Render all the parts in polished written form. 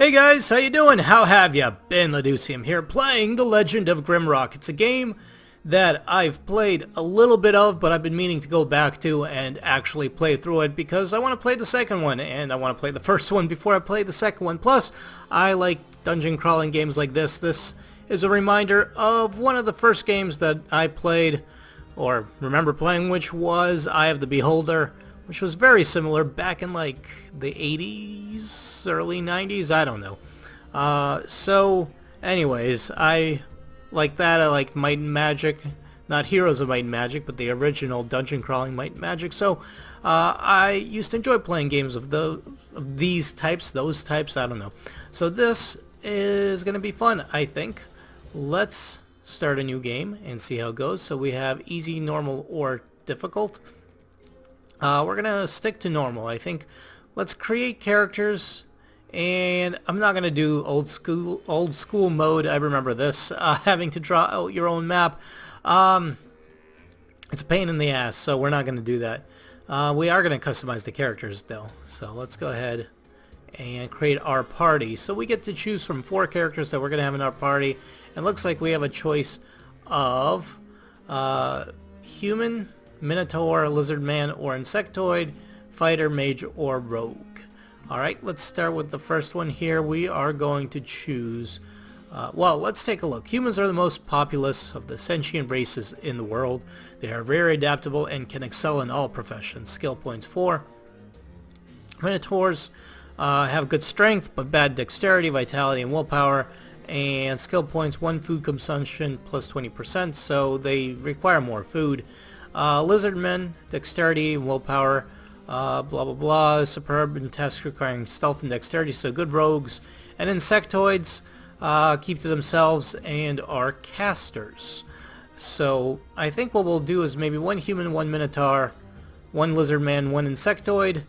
Hey guys, how you doing? How have ya been? Laducium here, playing The Legend of Grimrock. It's a game that I've played a little bit of, but I've been meaning to go back to and actually play through it because I want to play the second one, and I want to play the first one before I play the second one. Plus, I like dungeon crawling games like this. This is a reminder of one of the first games that I played, or remember playing, which was Eye of the Beholder, which was very similar back in like the 80s, early 90s, I don't know. So anyways, I like that. I like Might and Magic, not Heroes of Might and Magic, but the original dungeon crawling Might and Magic. So I used to enjoy playing games of these types, those types, I don't know. So this is going to be fun, I think. Let's start a new game and see how it goes. So we have easy, normal, or difficult. We're gonna stick to normal, I think. Let's create characters, and I'm not gonna do old school mode. I remember this, having to draw out your own map. It's a pain in the ass, so we're not gonna do that. We are gonna customize the characters though, so let's go ahead and create our party. So we get to choose from 4 characters that we're gonna have in our party, and looks like we have a choice of human, Minotaur, Lizard Man, or Insectoid, Fighter, Mage, or Rogue. Alright, let's start with the first one here. We are going to choose... well, let's take a look. Humans are the most populous of the sentient races in the world. They are very adaptable and can excel in all professions. Skill points 4. Minotaurs have good strength, but bad dexterity, vitality, and willpower. And skill points 1 food consumption plus 20%, so they require more food. Lizard men, dexterity, willpower, blah blah blah, superb in tasks requiring stealth and dexterity, so good rogues. And insectoids keep to themselves and are casters. So I think what we'll do is maybe 1 human, 1 minotaur, 1 lizard man, 1 insectoid.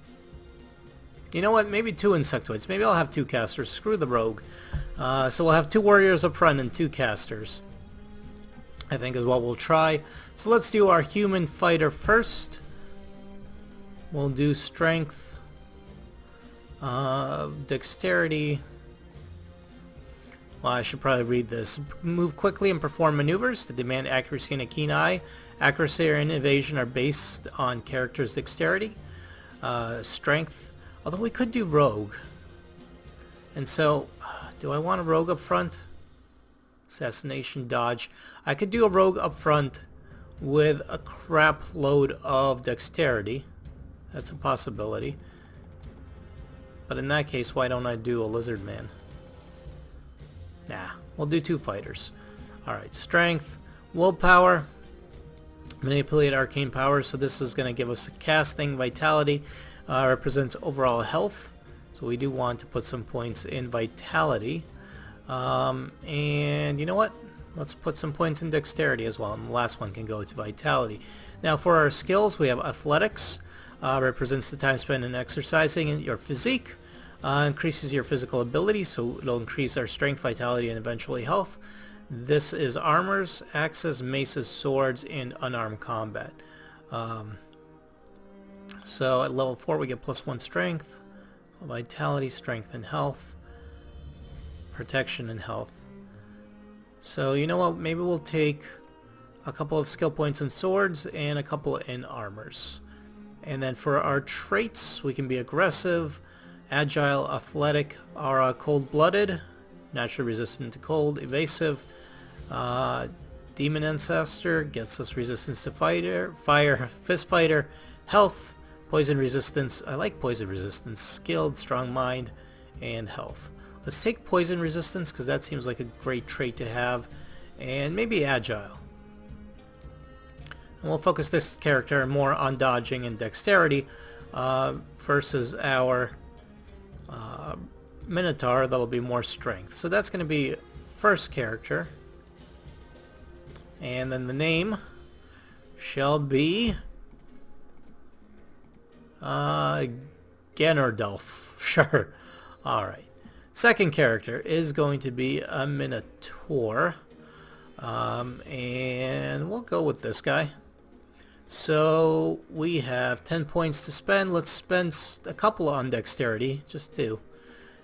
You know what, maybe 2 insectoids. Maybe I'll have 2 casters. Screw the rogue. So we'll have 2 warriors up front and 2 casters, I think is what we'll try. So let's do our human fighter first. We'll do strength, dexterity. Well, I should probably read this. Move quickly and perform maneuvers that demand accuracy and a keen eye. Accuracy and evasion are based on character's dexterity. Strength, although we could do rogue. And so, do I want a rogue up front? Assassination, dodge. I could do a rogue up front with a crap load of dexterity. That's a possibility. But in that case, why don't I do a lizard man? Nah, we'll do 2 fighters. Alright, strength, willpower, manipulate arcane powers. So this is going to give us a casting. Vitality represents overall health. So we do want to put some points in vitality. And you know what? Let's put some points in dexterity as well, and the last one can go to vitality. Now for our skills, we have athletics, represents the time spent in exercising and your physique, increases your physical ability, so it'll increase our strength, vitality, and eventually health. This is armors, axes, maces, swords, and unarmed combat. So at level 4 we get +1 strength, vitality, strength, and health. Protection and health. So you know what, maybe we'll take a couple of skill points in swords and a couple in armors. And then for our traits, we can be aggressive, agile, athletic, aura, cold-blooded, naturally resistant to cold, evasive, demon ancestor gets us resistance to fire, fist fighter, health, poison resistance. I like poison resistance, skilled, strong mind, and health. Let's take poison resistance because that seems like a great trait to have, and maybe agile. And we'll focus this character more on dodging and dexterity versus our Minotaur. That'll be more strength. So that's going to be first character, and then the name shall be Generdolf. Sure. Alright. Second character is going to be a Minotaur, and we'll go with this guy. So we have 10 points to spend. Let's spend a couple on dexterity, just 2.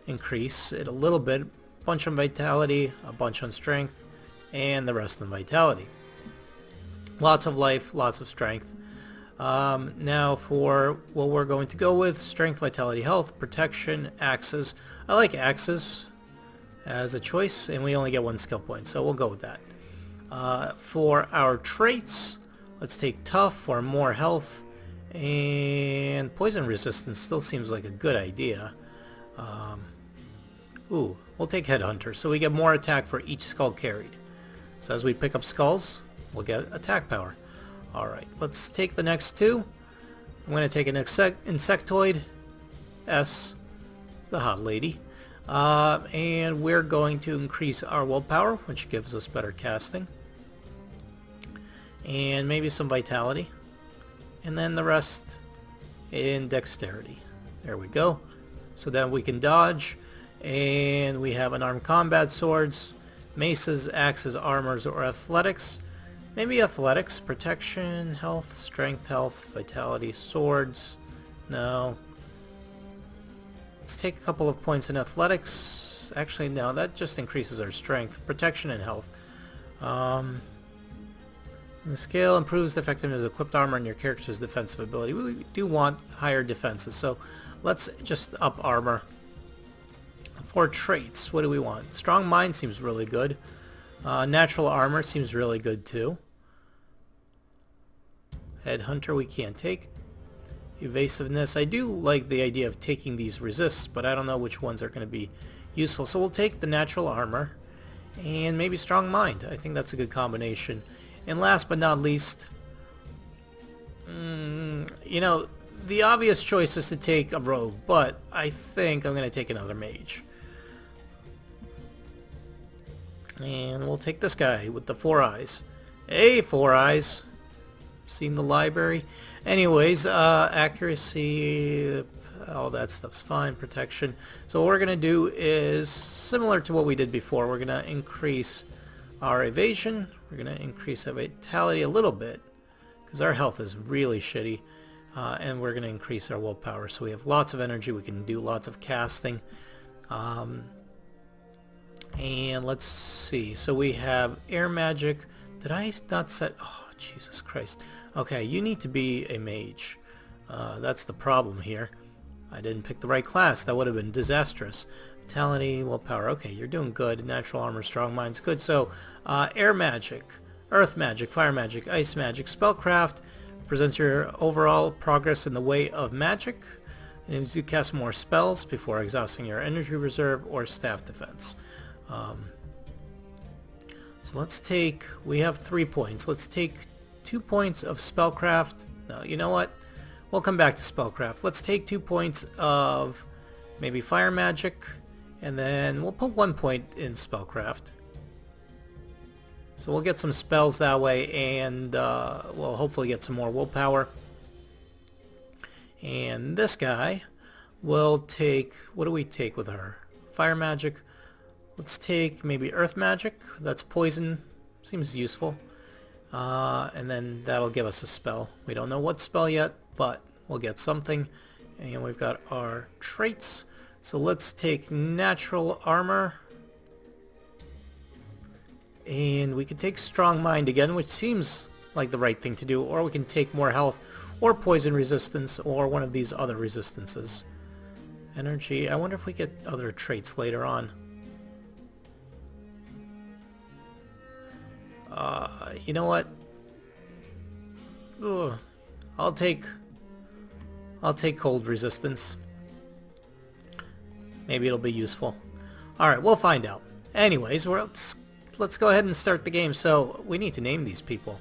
increase it a little bit. Bunch on vitality, a bunch on strength, and the rest on vitality. Lots of life, lots of strength. Now for what we're going to go with, strength, vitality, health, protection, axes. I like axes as a choice, and we only get 1 skill point, so we'll go with that. For our traits, let's take tough for more health, and poison resistance still seems like a good idea. We'll take headhunter, so we get more attack for each skull carried. So as we pick up skulls, we'll get attack power. Alright, let's take the next 2. I'm going to take an insectoid, S, the hot lady. And we're going to increase our willpower, which gives us better casting. And maybe some vitality. And then the rest in dexterity. There we go. So then we can dodge. And we have unarmed combat swords, maces, axes, armors, or athletics. Maybe athletics, protection, health, strength, health, vitality, swords. No. Let's take a couple of points in athletics. Actually, no, that just increases our strength, protection, and health. The scale improves the effectiveness of equipped armor and your character's defensive ability. We do want higher defenses, so let's just up armor. For traits, what do we want? Strong mind seems really good. Natural armor seems really good too. Headhunter we can't take. Evasiveness, I do like the idea of taking these resists, but I don't know which ones are going to be useful. So we'll take the natural armor and maybe strong mind. I think that's a good combination. And last but not least, you know, the obvious choice is to take a rogue, but I think I'm going to take another mage. And we'll take this guy with the 4 eyes. Hey, 4 eyes. Seen the library? Anyways, accuracy, all that stuff's fine. Protection. So what we're going to do is similar to what we did before. We're going to increase our evasion. We're going to increase our vitality a little bit because our health is really shitty. And we're going to increase our willpower. So we have lots of energy. We can do lots of casting. And let's see. So we have air magic. Did I not set... Oh, Jesus Christ. Okay, you need to be a mage. That's the problem here. I didn't pick the right class. That would have been disastrous. Vitality, willpower. Okay, you're doing good. Natural armor, strong mind's good. So, air magic, earth magic, fire magic, ice magic, spellcraft presents your overall progress in the way of magic. And as you cast more spells before exhausting your energy reserve or staff defense. So let's take, we have 3 points. Let's take 2 points of spellcraft. No, you know what? We'll come back to spellcraft. Let's take 2 points of maybe fire magic, and then we'll put 1 point in spellcraft. So we'll get some spells that way, and we'll hopefully get some more willpower. And this guy will take, what do we take with her? Fire magic. Let's take maybe earth magic. That's poison. Seems useful. And then that'll give us a spell. We don't know what spell yet, but we'll get something. And we've got our traits. So let's take natural armor. And we can take strong mind again, which seems like the right thing to do. Or we can take more health, or poison resistance, or one of these other resistances. Energy. I wonder if we get other traits later on. You know what? Ugh. I'll take cold resistance. Maybe it'll be useful. Alright, we'll find out. Anyways, let's go ahead and start the game. So, we need to name these people.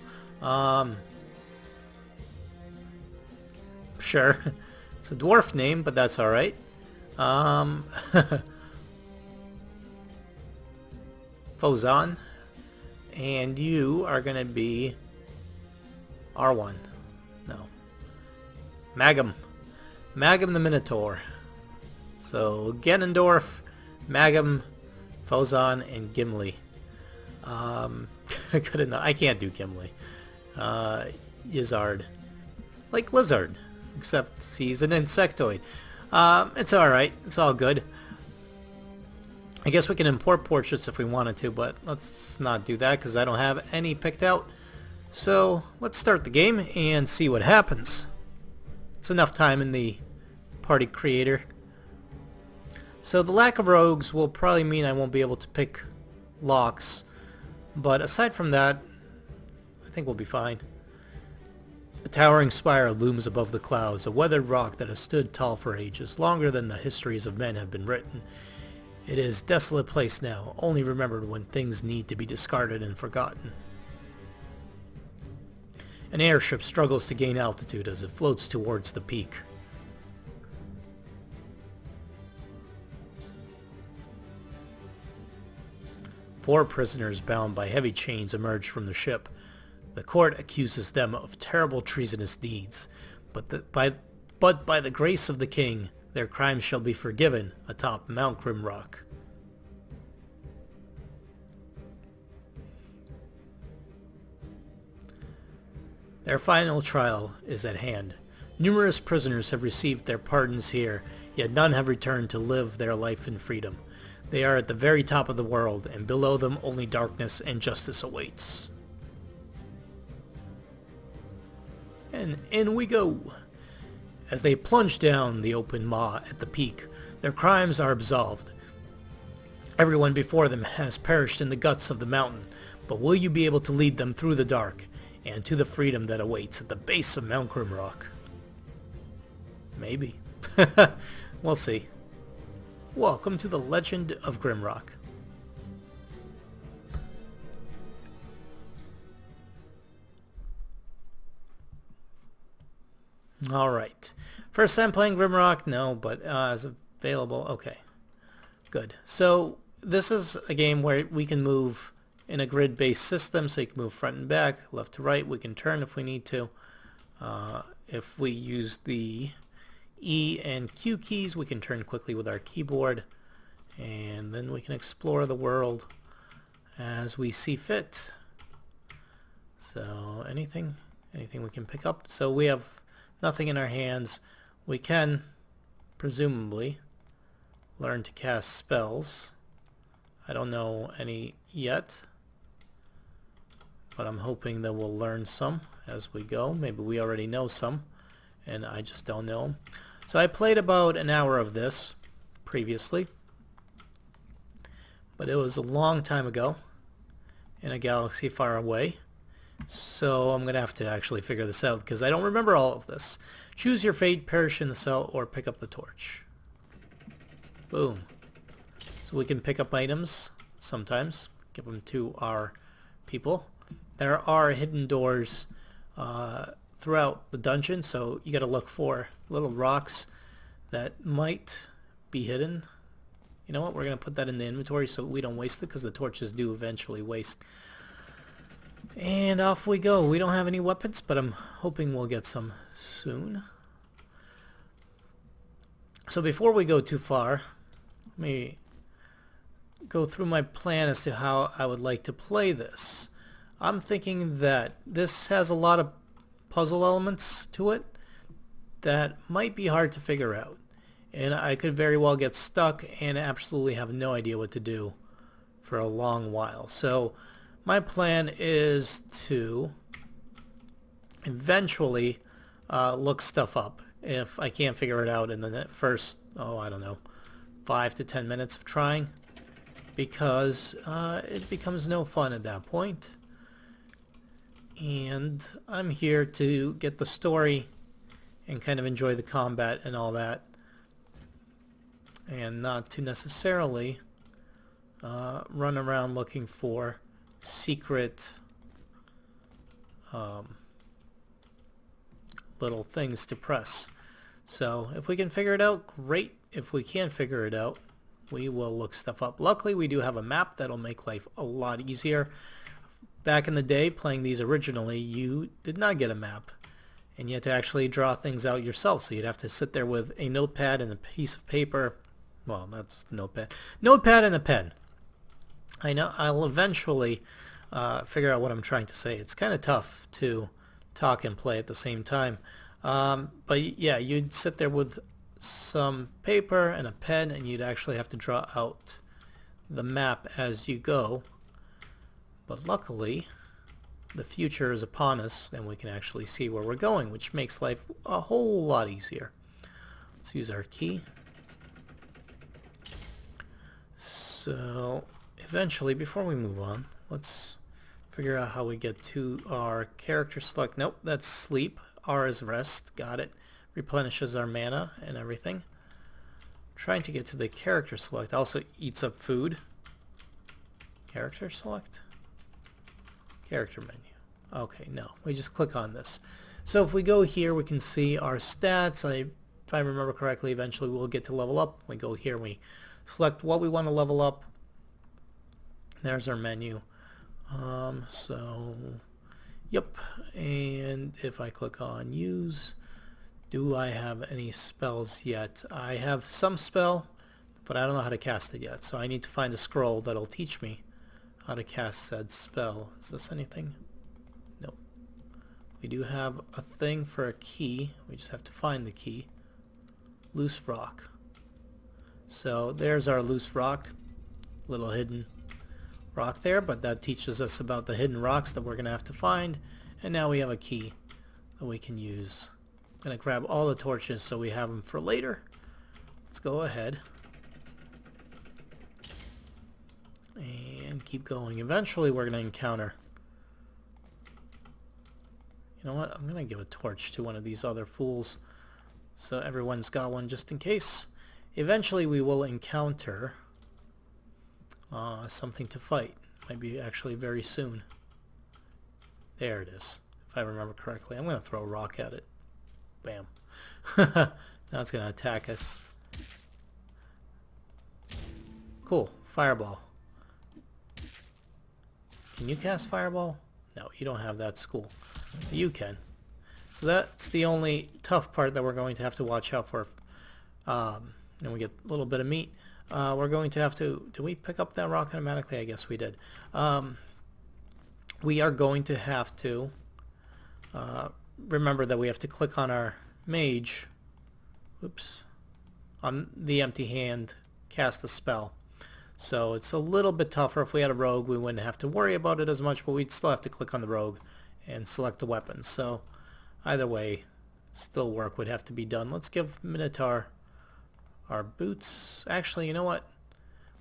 Sure. It's a dwarf name, but that's alright. Fozan. And you are going to be R1. No. Magum. Magum the Minotaur. So, Ganondorf, Magum, Fozan, and Gimli. I can't do Gimli. Yizard. Like Lizard. Except he's an insectoid. It's alright. It's all good. I guess we can import portraits if we wanted to, but let's not do that because I don't have any picked out. So let's start the game and see what happens. It's enough time in the party creator. So the lack of rogues will probably mean I won't be able to pick locks, but aside from that, I think we'll be fine. A towering spire looms above the clouds, a weathered rock that has stood tall for ages, longer than the histories of men have been written. It is a desolate place now, only remembered when things need to be discarded and forgotten. An airship struggles to gain altitude as it floats towards the peak. Four prisoners bound by heavy chains emerge from the ship. The court accuses them of terrible treasonous deeds, but by the grace of the king, their crimes shall be forgiven atop Mount Grimrock. Their final trial is at hand. Numerous prisoners have received their pardons here, yet none have returned to live their life in freedom. They are at the very top of the world, and below them only darkness and justice awaits. And in we go. As they plunge down the open maw at the peak, their crimes are absolved. Everyone before them has perished in the guts of the mountain, but will you be able to lead them through the dark and to the freedom that awaits at the base of Mount Grimrock? Maybe. We'll see. Welcome to the Legend of Grimrock. Alright. First time playing Grimrock? No, but is available. Okay. Good. So this is a game where we can move in a grid-based system, so you can move front and back, left to right. We can turn if we need to. If we use the E and Q keys, we can turn quickly with our keyboard, and then we can explore the world as we see fit. So anything we can pick up. So we have nothing in our hands. We can presumably learn to cast spells. I don't know any yet, but I'm hoping that we'll learn some as we go. Maybe we already know some and I just don't know them. So I played about an hour of this previously, but it was a long time ago in a galaxy far away. So I'm going to have to actually figure this out because I don't remember all of this. Choose your fate, perish in the cell, or pick up the torch. Boom. So we can pick up items sometimes, give them to our people. There are hidden doors throughout the dungeon, so you got to look for little rocks that might be hidden. You know what, we're going to put that in the inventory so we don't waste it, because the torches do eventually waste. And off we go. We don't have any weapons, but I'm hoping we'll get some soon. So before we go too far, let me go through my plan as to how I would like to play this. I'm thinking that this has a lot of puzzle elements to it that might be hard to figure out, and I could very well get stuck and absolutely have no idea what to do for a long while. So my plan is to eventually look stuff up if I can't figure it out in the first, I don't know, 5 to 10 minutes of trying, because it becomes no fun at that point. And I'm here to get the story and kind of enjoy the combat and all that, and not to necessarily run around looking for secret little things to press. So if we can figure it out, great. If we can't figure it out, we will look stuff up. Luckily, we do have a map that'll make life a lot easier. Back in the day, playing these originally, you did not get a map, and you had to actually draw things out yourself, so you'd have to sit there with a notepad and a piece of paper. Well, that's notepad and a pen. I know I'll eventually figure out what I'm trying to say. It's kind of tough to talk and play at the same time. But yeah, you'd sit there with some paper and a pen, and you'd actually have to draw out the map as you go. But luckily, the future is upon us and we can actually see where we're going, which makes life a whole lot easier. Let's use our key. So eventually, before we move on, let's figure out how we get to our character select. Nope, that's sleep. R is rest. Got it. Replenishes our mana and everything. Trying to get to the character select. Also eats up food. Character select? Character menu. Okay, no. We just click on this. So if we go here, we can see our stats. If I remember correctly, eventually we'll get to level up. We go here, we select what we want to level up. There's our menu. Yep. And if I click on use, do I have any spells yet? I have some spell, but I don't know how to cast it yet. So I need to find a scroll that'll teach me how to cast said spell. Is this anything? Nope. We do have a thing for a key. We just have to find the key. Loose rock. So there's our loose rock. Little hidden rock there, but that teaches us about the hidden rocks that we're going to have to find. And now we have a key that we can use. I'm going to grab all the torches so we have them for later. Let's go ahead and keep going. Eventually we're going to encounter... You know what? I'm going to give a torch to one of these other fools so everyone's got one just in case. Eventually we will encounter something to fight. Might be actually very soon. There it is, if I remember correctly. I'm going to throw a rock at it. Bam. Now it's going to attack us. Cool. Fireball. Can you cast Fireball? No, you don't have that school. You can. So that's the only tough part that we're going to have to watch out for. And we get a little bit of meat. We're going to have to... Did we pick up that rock automatically? I guess we did. We are going to have to remember that we have to click on our mage. Oops. On the empty hand, cast a spell. So it's a little bit tougher. If we had a rogue, we wouldn't have to worry about it as much, but we'd still have to click on the rogue and select the weapon. So either way, still work would have to be done. Let's give Minotaur our boots. Actually, you know what?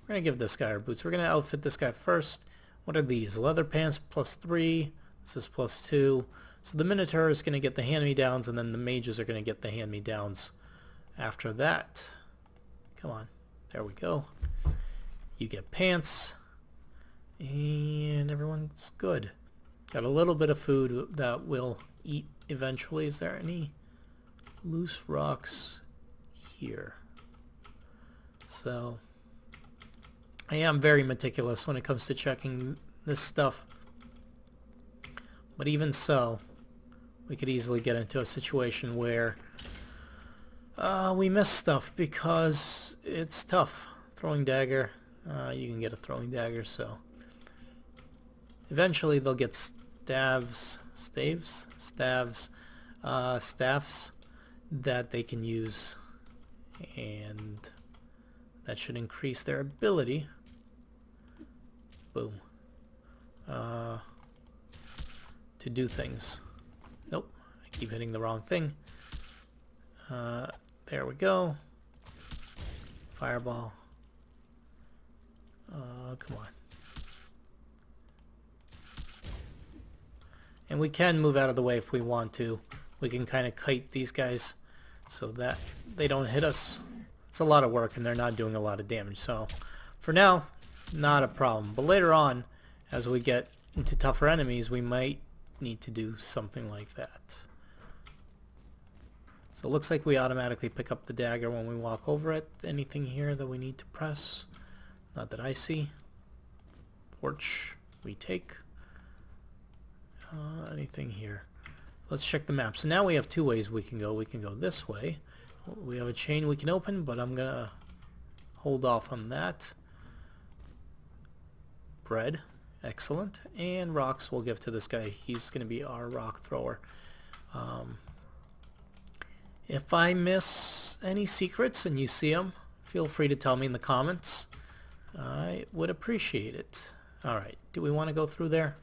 We're going to give this guy our boots. We're going to outfit this guy first. What are these? Leather pants +3. This is +2. So the Minotaur is going to get the hand-me-downs, and then the mages are going to get the hand-me-downs after that. Come on. There we go. You get pants. And everyone's good. Got a little bit of food that we'll eat eventually. Is there any loose rocks here? So I am very meticulous when it comes to checking this stuff. But even so, we could easily get into a situation where we miss stuff because it's tough. Throwing dagger, you can get a throwing dagger, so eventually they'll get staffs that they can use, and that should increase their ability. Boom. To do things. Nope, I keep hitting the wrong thing. There we go. Fireball. Come on. And we can move out of the way if we want to. We can kind of kite these guys so that they don't hit us. It's a lot of work and they're not doing a lot of damage. So for now, not a problem. But later on, as we get into tougher enemies, we might need to do something like that. So it looks like we automatically pick up the dagger when we walk over it. Anything here that we need to press? Not that I see. Torch we take. Anything here? Let's check the map. So now we have two ways we can go. We can go this way. We have a chain we can open, but I'm gonna hold off on that. Bread, excellent. And rocks we'll give to this guy. He's gonna be our rock thrower. If I miss any secrets and you see them, feel free to tell me in the comments. I would appreciate it. Alright, do we want to go through there?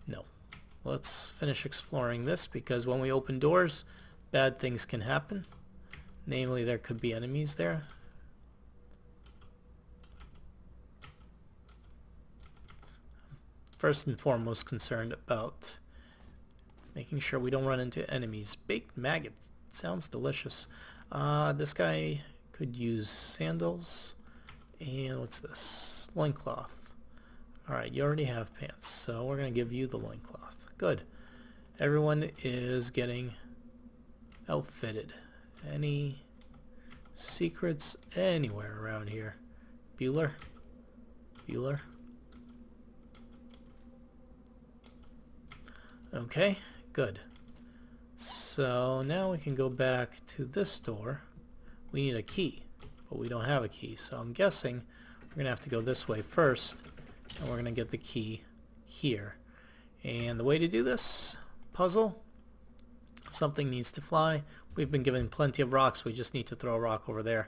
No. Let's finish exploring this, because when we open doors, bad things can happen. Namely, there could be enemies there. First and foremost concerned about making sure we don't run into enemies. Baked maggot. Sounds delicious. This guy could use sandals. And what's this? Loincloth. Alright, you already have pants, so we're going to give you the loincloth. Good. Everyone is getting outfitted. Any secrets anywhere around here? Bueller? Bueller? Okay, good. So now we can go back to this door. We need a key, but we don't have a key, so I'm guessing we're going to have to go this way first, and we're going to get the key here. And the way to do this puzzle, something needs to fly. We've been given plenty of rocks, we just need to throw a rock over there.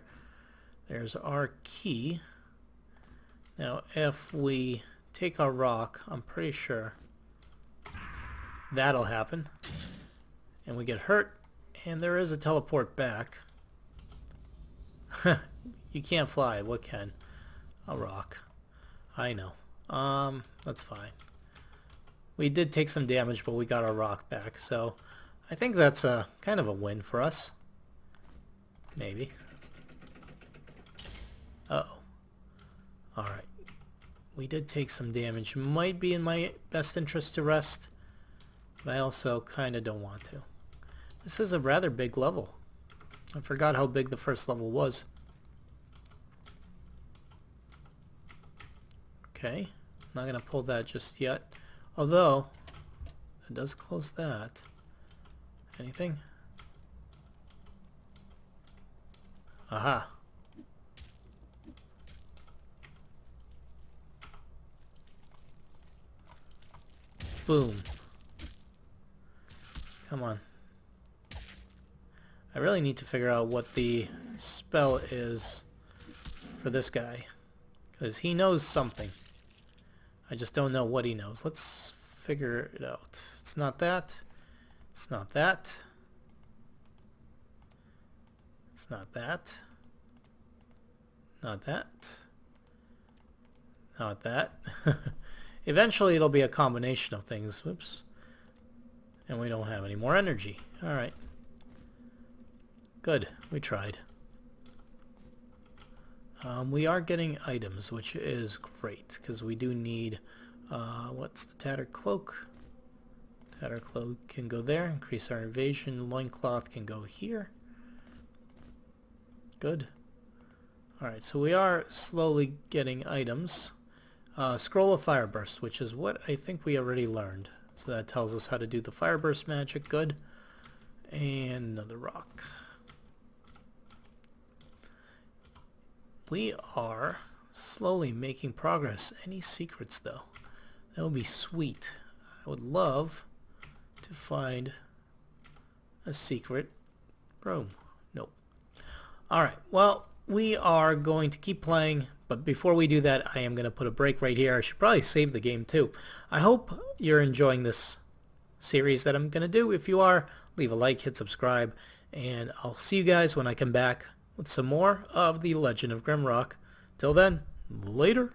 There's our key. Now if we take our rock, I'm pretty sure that'll happen. And we get hurt, and there is a teleport back. You can't fly, what can? A rock. I know. That's fine. We did take some damage, but we got our rock back, so I think that's a kind of a win for us. Maybe. Uh-oh. Alright. We did take some damage. Might be in my best interest to rest, but I also kind of don't want to. This is a rather big level. I forgot how big the first level was. Okay, not going to pull that just yet. Although, it does close that. Anything? Aha. Boom. Come on. I really need to figure out what the spell is for this guy, because he knows something. I just don't know what he knows. Let's figure it out. It's not that. It's not that. It's not that. Not that. Not that. Eventually it'll be a combination of things. Whoops. And we don't have any more energy. Alright. Good. We tried. We are getting items, which is great, because we do need, what's the tattered cloak? Tattered cloak can go there, increase our evasion. Loincloth can go here. Good. Alright, so we are slowly getting items. Scroll of Fire Burst, which is what I think we already learned. So that tells us how to do the Fire Burst magic. Good. And another rock. We are slowly making progress. Any secrets, though? That would be sweet. I would love to find a secret room. Nope. Alright, well, we are going to keep playing, but before we do that, I am going to put a break right here. I should probably save the game, too. I hope you're enjoying this series that I'm going to do. If you are, leave a like, hit subscribe, and I'll see you guys when I come back with some more of The Legend of Grimrock. Till then, later.